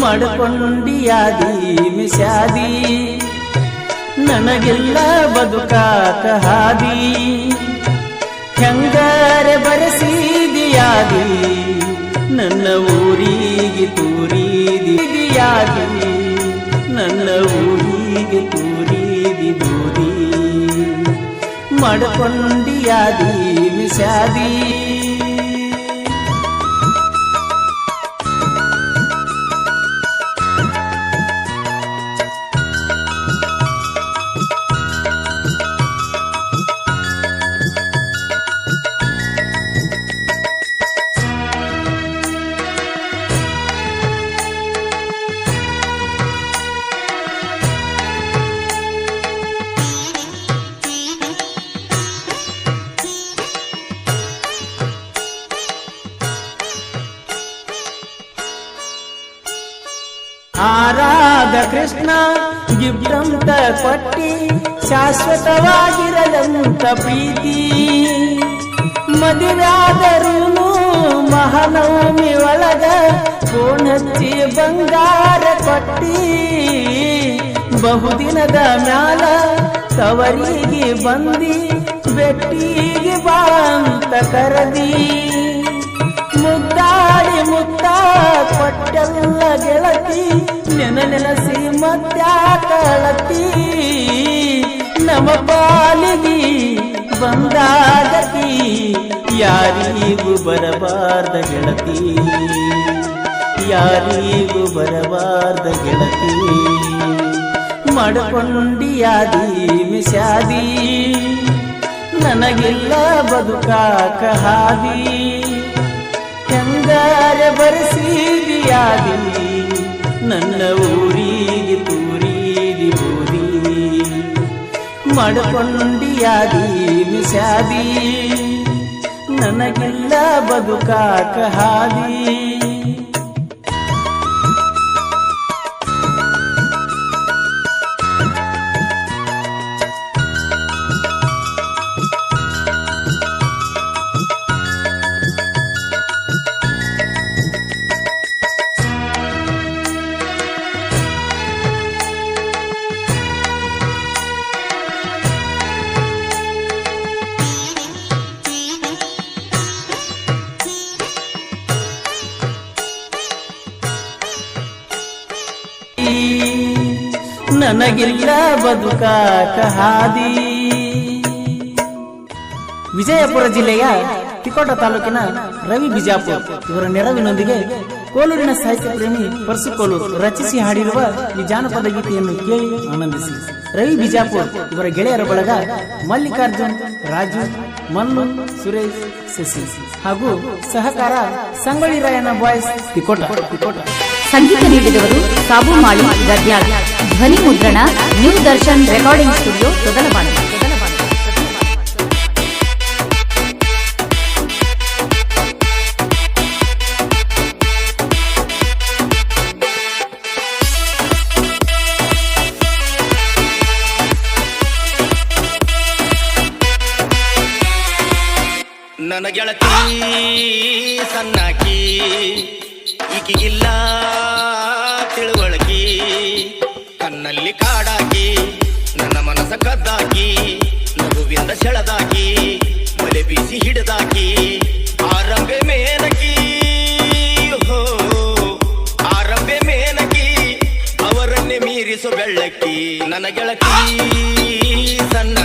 ಮಡ್ಕೊಂಡಿಯಾದಿ ಮಿಸ್ಯಾದಿ ನನಗೆಲ್ಲ ಬದುಕಾಕ ಹಾದಿ ಹೆಂಗಾರೆ ಬರೆಸಿದಿಯಾದಿ ನನ್ನ ಊರಿಗೆ ತೂರಿದಿಯಾದಿ ನನ್ನ ಊರಿಗೆ ತೂರಿದಿ ದೂರಿ ಮಡ್ಕೊಂಡಿಯಾದಿ ಮಿಸ್ಯಾದಿ ಆರಾಧ ಕೃಷ್ಣ ಗಿಫ್ಟಂತ ಕೊಟ್ಟಿ ಶಾಶ್ವತವಾಗಿರದಂತ ಪ್ರೀತಿ ಮದುವೆಯಾದರೂನು ಮಹಾನವಮಿ ಒಳಗ ಫೋನ್ ಹಚ್ಚಿ ಬಂಗಾರ ಕೊಟ್ಟಿ ಬಹುದಿನದ ಮ್ಯಾಲ ತವರಿಗೆ ಬಂದಿ ಬೆಟ್ಟಿಗೆ ಬಾ ಅಂತ ಕರದಿ ಮುದ್ದಾಡಿ ಮುತ್ತ ಕೊಟ್ಟೆಲ್ಲ ಗೆಳತಿ ನೆನಸಿ ಮತ್ಯಾಕಳತಿ ನಮ್ಮ ಪಾಲಿಗೆ ಬಂದಾಗತಿ ಯಾರಿಗೂ ಬರಬಾರ್ದ ಗೆಳತಿ ಯಾರಿಗೂ ಬರಬಾರ್ದ ಗೆಳತಿ ಮಡ್ಕೊಂಡಿಯಾದಿ ಮಿಸ್ಯಾದಿ ನನಗೆಲ್ಲ ಬದುಕಾಕ ಹಾದಿ ಹೆಂಗಾರೆ ಬರೆಸಿದಿಯಾದಿ ನನ್ನ ಊರಿಗೆ ತೂರಿದಿ ಬೂದಿ ಮಡ್ಕೊಂಡಿಯಾದಿ ಮಿಸ್ಯಾದಿ ನನಗೆಲ್ಲ ಬದುಕಾಕ ಹಾದಿ ನನಗಿಲ್ಲ ಬದುಕಾಕ ಹಾದಿ. ವಿಜಯಪುರ ಜಿಲ್ಲೆಯ ತಿಕೋಟ ತಾಲೂಕಿನ ರವಿ ಬಿಜಾಪುರ್ ಇವರ ನೆರವಿನೊಂದಿಗೆ ಕೋಲೂರಿನ ಸಾಹಿತ್ಯ ಪ್ರೇಮಿ ಪರ್ಸು ಕೋಲೂರು ರಚಿಸಿ ಹಾಡಿರುವ ಈ ಜಾನಪದ ಗೀತೆಯನ್ನು ಕೇಳಿ ಆನಂದಿಸಿ. ರವಿ ಬಿಜಾಪುರ್ ಇವರ ಗೆಳೆಯರ ಬಳಗ ಮಲ್ಲಿಕಾರ್ಜುನ್, ರಾಜು, ಮನ್ನು, ಸುರೇಶ್, ಶಶಿ ಹಾಗೂ ಸಹಕಾರ ಸಂಗೊಳ್ಳಿ ರಾಯಣ್ಣ ಬಾಯ್ಸ್ ತಿಕೋಟ. ಸಂಗೀತ ನೀಡಿದವರು ಸಾಬು ಮಾಳಿ ಗದ್ಯಾಳ. ಧ್ವನಿ ಮುದ್ರಣ ನ್ಯೂ ದರ್ಶನ್ ರೆಕಾರ್ಡಿಂಗ್ ಸ್ಟುಡಿಯೋ ತೊದಲಬಾಣೆ. ನನ್ನ ಗೆಳತಿ ಸಣ್ಣಾಕಿ, ಈಕಿಗಿಲ್ಲ ತಿಳುವಳಕಿ, ಕಣ್ಣಲ್ಲಿ ಕಾಡಾಕಿ, ನನ್ನ ಮನಸ್ಸ ಕದ್ದಾಕಿ, ನಗುವಿಂದ ಸೆಳೆದಾಕಿ, ಮಲೆ ಬೀಸಿ ಹಿಡಿದಾಕಿ, ಆರಂಭೆ ಮೇನಕಿ, ಹೋ ಆರಂಭೆ ಮೇನಕಿ, ಅವರನ್ನೇ ಮೀರಿಸು ಬೆಳ್ಳಕ್ಕಿ. ನನ್ನ ಗೆಳತಿ ಸಣ್ಣ